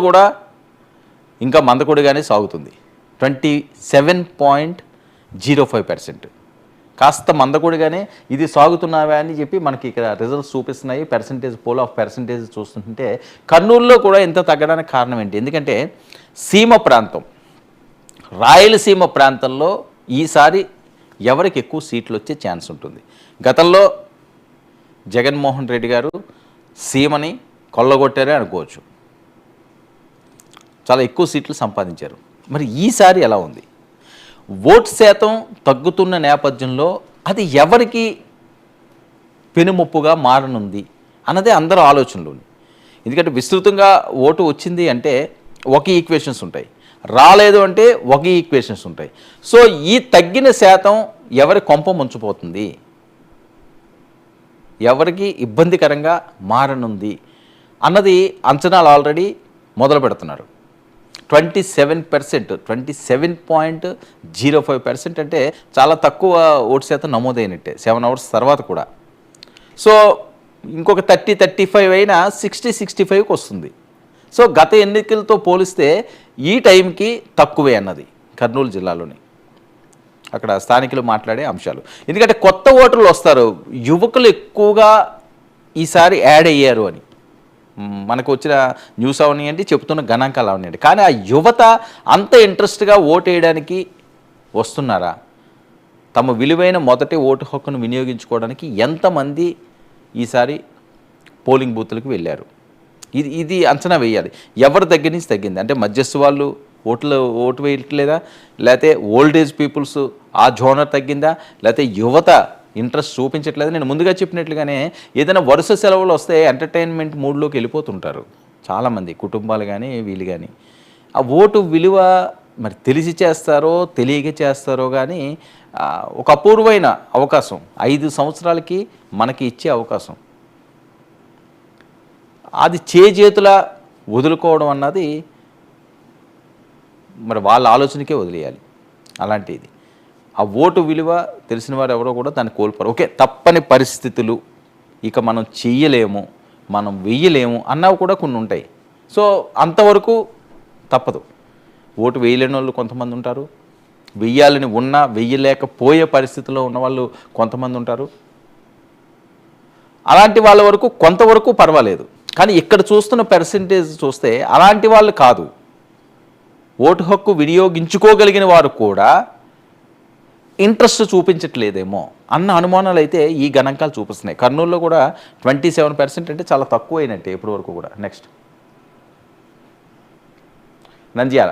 కూడా ఇంకా మందకొడిగానే సాగుతుంది 27.05%. కాస్త మందకొడిగానే ఇది సాగుతున్నావా అని చెప్పి మనకి ఇక్కడ రిజల్ట్స్ చూపిస్తున్నాయి. పోల్ ఆఫ్ పర్సెంటేజ్ చూస్తుంటే కర్నూలులో కూడా ఇంత తగ్గడానికి కారణం ఏంటి? ఎందుకంటే సీమ ప్రాంతం, రాయలసీమ ప్రాంతంలో ఈసారి ఎవరికి ఎక్కువ సీట్లు వచ్చే ఛాన్స్ ఉంటుంది. గతంలో జగన్మోహన్ రెడ్డి గారు సీమని కొల్లగొట్టారే అనుకోవచ్చు, చాలా ఎక్కువ సీట్లు సంపాదించారు. మరి ఈసారి ఎలా ఉంది? ఓటు శాతం తగ్గుతున్న నేపథ్యంలో అది ఎవరికి పెనుముప్పుగా మారనుంది అన్నదే అందరూ ఆలోచనలు. ఎందుకంటే విస్తృతంగా ఓటు వచ్చింది అంటే ఒక ఈక్వేషన్స్ ఉంటాయి, రాలేదు అంటే ఒక ఈక్వేషన్స్ ఉంటాయి. సో ఈ తగ్గిన శాతం ఎవరి కొంప ముంచిపోతుంది, ఎవరికి ఇబ్బందికరంగా మారనుంది అన్నది అంచనాలు ఆల్రెడీ మొదలు పెడుతున్నారు. 27.05% అంటే చాలా తక్కువ ఓటు శాతం నమోదైనట్టే 7 అవర్స్ తర్వాత కూడా. సో ఇంకొక 30-35 అయినా 60-65కి వస్తుంది. సో గత ఎన్నికలతో పోలిస్తే ఈ టైంకి తక్కువే అన్నది కర్నూలు జిల్లాలోని అక్కడ స్థానికులు మాట్లాడే అంశాలు. ఎందుకంటే కొత్త ఓటర్లు వస్తారు, యువకులు ఎక్కువగా ఈసారి యాడ్ అయ్యారు అని మనకు వచ్చిన న్యూస్ అవనియండి, చెప్తున్న గణాంకాలు అవనియండి. కానీ ఆ యువత అంత ఇంట్రెస్ట్గా ఓటు వేయడానికి వస్తున్నారా? తమ విలువైన మొదటి ఓటు హక్కును వినియోగించుకోవడానికి ఎంతమంది ఈసారి పోలింగ్ బూత్లకు వెళ్ళారు? ఇది అంచనా వేయాలి. ఎవరి దగ్గర నుంచి తగ్గింది అంటే మధ్యస్థ వాళ్ళు ఓటు వేయట్లేదా, లేకపోతే ఓల్డేజ్ పీపుల్స్ ఆ జోనర్ తగ్గిందా, లేకపోతే యువత ఇంట్రెస్ట్ చూపించట్లేదు? నేను ముందుగా చెప్పినట్లుగానే ఏదైనా వరుస సెలవులు వస్తే ఎంటర్టైన్మెంట్ మూడ్లోకి వెళ్ళిపోతుంటారు చాలామంది కుటుంబాలు కానీ వీళ్ళు కానీ. ఆ ఓటు విలువ మరి తెలిసి చేస్తారో తెలియక చేస్తారో కానీ ఒక అపూర్వమైన అవకాశం 5 సంవత్సరాలకి మనకి ఇచ్చే అవకాశం, అది చేతులా వదులుకోవడం అన్నది మరి వాళ్ళ ఆలోచనకే వదిలేయాలి. అలాంటిది ఆ ఓటు విలువ తెలిసిన వారు ఎవరో కూడా దాన్ని కోల్పోరు. ఓకే, తప్పని పరిస్థితులు, ఇక మనం చెయ్యలేము, మనం వెయ్యలేము అన్నవి కూడా కొన్ని ఉంటాయి. సో అంతవరకు తప్పదు. ఓటు వేయలేని వాళ్ళు కొంతమంది ఉంటారు, వెయ్యాలని ఉన్నా వెయ్యలేకపోయే పరిస్థితిలో ఉన్నవాళ్ళు కొంతమంది ఉంటారు. అలాంటి వాళ్ళ వరకు కొంతవరకు పర్వాలేదు. కానీ ఇక్కడ చూస్తున్న పర్సెంటేజ్ చూస్తే అలాంటి వాళ్ళు కాదు, ఓటు హక్కు వినియోగించుకోగలిగిన వారు కూడా ఇంట్రెస్ట్ చూపించట్లేదేమో అన్న అనుమానాలు అయితే ఈ గణాంకాలు చూపిస్తున్నాయి. కర్నూలులో కూడా 27% అంటే చాలా తక్కువ అయినట్టే ఇప్పటి వరకు కూడా. నెక్స్ట్ నంద్యాల